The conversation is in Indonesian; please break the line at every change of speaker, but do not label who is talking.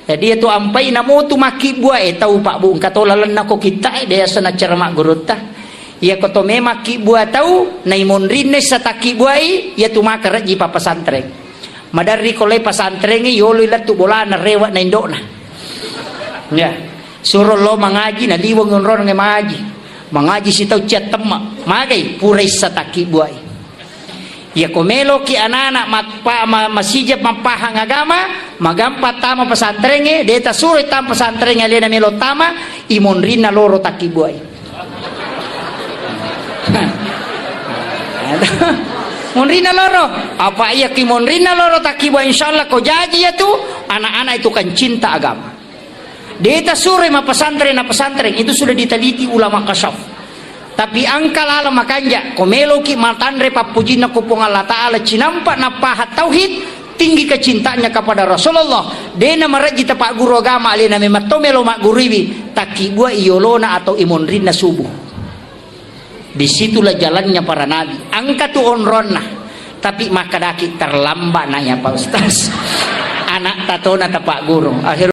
Jadi itu ampai namo tu maki buai tahu pak bu katolalan nako kita dia sana cermak gurut ta. Ya koto me maki buai tahu naimun rinne sataki buai ya tu makar ji pa pesantren. Madari kolai pesantren yolo latu bola na rewa na indona. Ya. Suruh lo mengaji na liwang ngon ngaji. Mengaji si tau chat temak. Magai purai sataki buai. Ya komelo ki anak-anak masijab mapahang agama magampat tama pesantrennya deta suruh tam pesantrennya lena melo tama imon rina loro taki buai. Mon rina loro apa iya ki mon rina loro taki buai insyaallah ko jaji ya tu anak-anak itu kan cinta agama. Deta suruh ma pesantren itu sudah diteliti ulama kasyaf. Tapi angka lala makanja komelo ki matandre papujina kupung Allah Ta'ala cinampak na pahat tauhid tinggi kecintaannya kepada Rasulullah dena maraji tapak guru agama alina mematomelo mak guriwi takibua iolona atau imonrina subuh. Disitulah jalannya para nabi angka tu onronna tapi makadaki terlambat nanya Pak Ustaz anak tatona tapak guru akhir